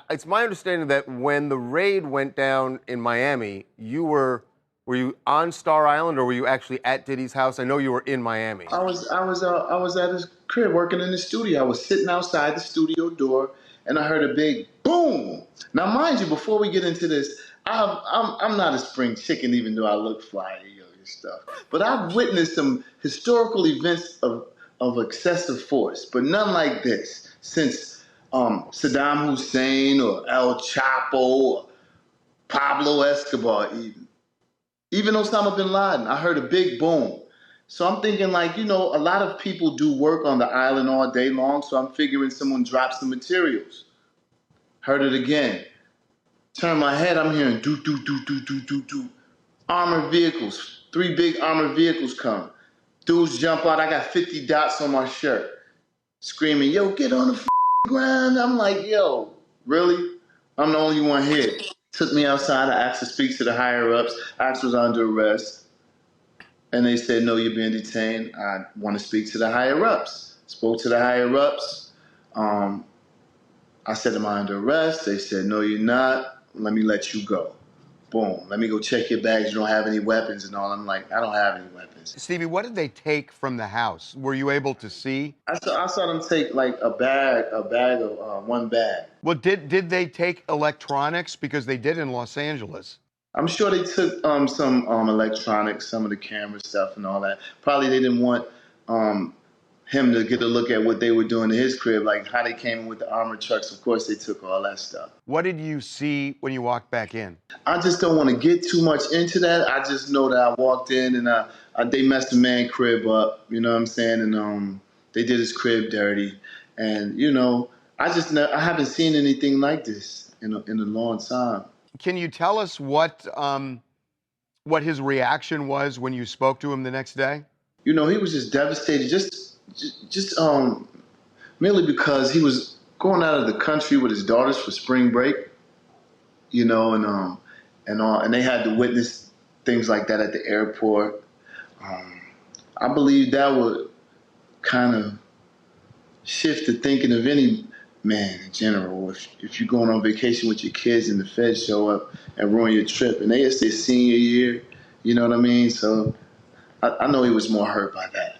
it's my understanding that when the raid went down in Miami, were you on Star Island or were you actually at Diddy's house? I know you were in Miami. I was at his crib working in the studio. I was sitting outside the studio door, and I heard a big boom. Now, mind you, before we get into this, I'm not a spring chicken, even though I look fly and stuff. But I've witnessed some historical events of excessive force, but none like this since Saddam Hussein or El Chapo or Pablo Escobar, even Osama bin Laden. I heard a big boom. So I'm thinking like, a lot of people do work on the island all day long. So I'm figuring someone dropped some materials. Heard it again. Turn my head, I'm hearing do, do, do, do, do, do, do. Armored vehicles, 3 big armored vehicles come. Dudes jump out, I got 50 dots on my shirt. Screaming, yo, get on the ground. I'm like, yo, really? I'm the only one here. Took me outside, I asked to speak to the higher ups. I asked was under arrest. And they said, no, you're being detained. I want to speak to the higher ups. Spoke to the higher ups. I said, am I under arrest? They said, no, you're not. Let me let you go. Boom. Let me go check your bags. You don't have any weapons and all. I'm like, I don't have any weapons. Stevie, what did they take from the house? Were you able to see? I saw them take like a bag of one bag. Well, did they take electronics? Because they did in Los Angeles. I'm sure they took some electronics, some of the camera stuff and all that. Probably they didn't want him to get a look at what they were doing to his crib, like how they came in with the armored trucks. Of course, they took all that stuff. What did you see when you walked back in? I just don't want to get too much into that. I just know that I walked in and they messed the man crib up, you know what I'm saying? And they did his crib dirty. And, I haven't seen anything like this in a long time. Can you tell us what his reaction was when you spoke to him the next day? He was just devastated, just merely because he was going out of the country with his daughters for spring break, and they had to witness things like that at the airport. I believe that would kind of shift the thinking of any man in general. If you're going on vacation with your kids and the feds show up and ruin your trip, and it's their senior year, you know what I mean? So I know he was more hurt by that.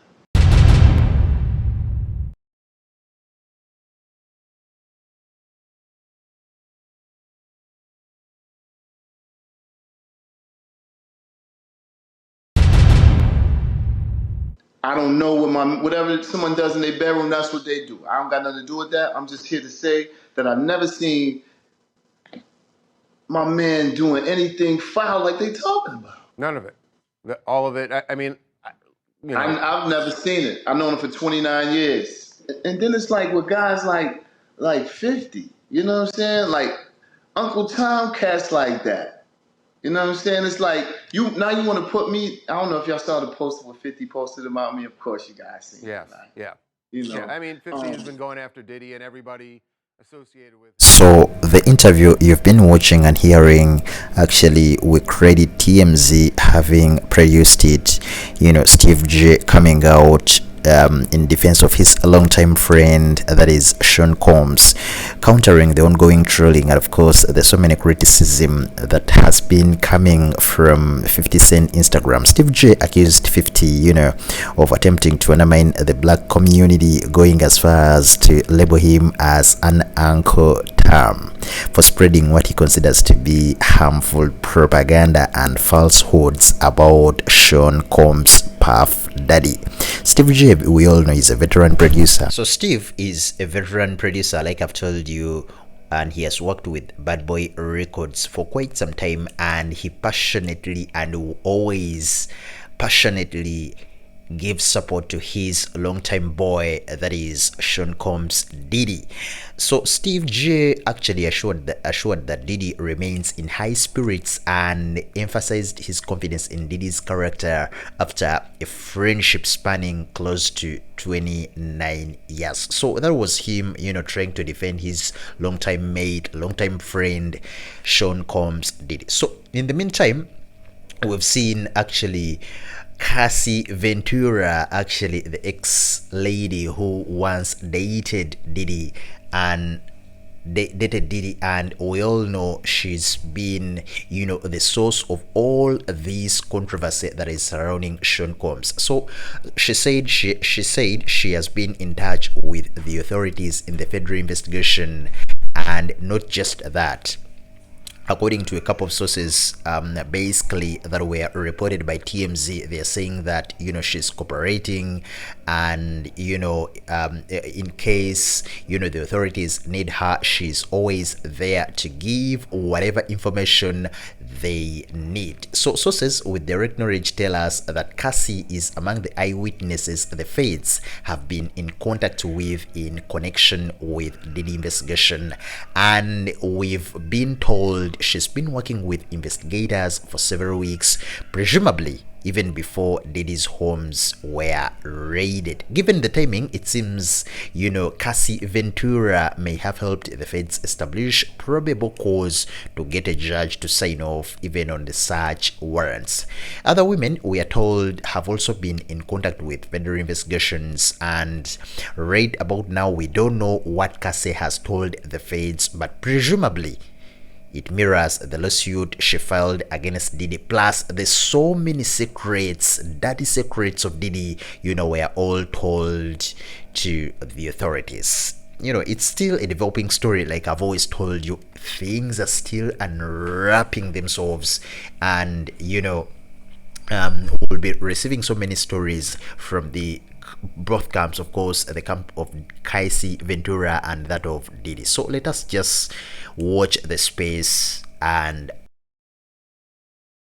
I don't know whatever someone does in their bedroom, that's what they do. I don't got nothing to do with that. I'm just here to say that I've never seen my man doing anything foul like they talking about. None of it. All of it. I mean, I've never seen it. I've known him for 29 years. And then it's like with guys like 50, you know what I'm saying? Like Uncle Tom cats like that. You know what I'm saying? It's like you want to put me. I don't know if y'all saw the poster where 50 posted about me. Of course, you guys seen it. Right? Yeah. Yeah. I mean, 50 has been going after Diddy and everybody associated with. So the interview you've been watching and hearing, actually we credit TMZ having produced it. Steve J coming out in defense of his longtime friend, that is Sean Combs, countering the ongoing trolling, and of course there's so many criticism that has been coming from 50 Cent Instagram. Steve J accused 50 of attempting to undermine the black community, going as far as to label him as an Uncle Tom for spreading what he considers to be harmful propaganda and falsehoods about Sean Combs' Puff Daddy. Steve J, we all know, is a veteran producer. So Steve is a veteran producer, like I've told you, and he has worked with Bad Boy Records for quite some time, and he passionately and always passionately gives support to his longtime boy, that is Sean Combs Diddy. So Steve J actually assured that Diddy remains in high spirits and emphasized his confidence in Diddy's character after a friendship spanning close to 29 years. So that was him, trying to defend his longtime mate, longtime friend, Sean Combs Diddy. So in the meantime, we've seen actually Cassey Ventura, actually the ex-lady who once dated Diddy, and dated Diddy, and we all know she's been, the source of all this controversy that is surrounding Sean Combs. So she said she has been in touch with the authorities in the federal investigation, and not just that. According to a couple of sources, basically that were reported by TMZ, they're saying that she's cooperating, and in case the authorities need her, she's always there to give whatever information they need. So sources with direct knowledge tell us that Cassie is among the eyewitnesses the feds have been in contact with in connection with Diddy investigation, and we've been told she's been working with investigators for several weeks, presumably even before Diddy's homes were raided. Given the timing, it seems, Cassey Ventura may have helped the feds establish probable cause to get a judge to sign off even on the search warrants. Other women, we are told, have also been in contact with federal investigations, and right about now, we don't know what Cassey has told the feds, but presumably it mirrors the lawsuit she filed against Diddy. Plus, there's so many secrets, dirty secrets of Diddy, were all told to the authorities. It's still a developing story. Like I've always told you, things are still unwrapping themselves, and we'll be receiving so many stories from the both camps, of course, the camp of Cassey Ventura and that of Diddy. So let us just watch the space and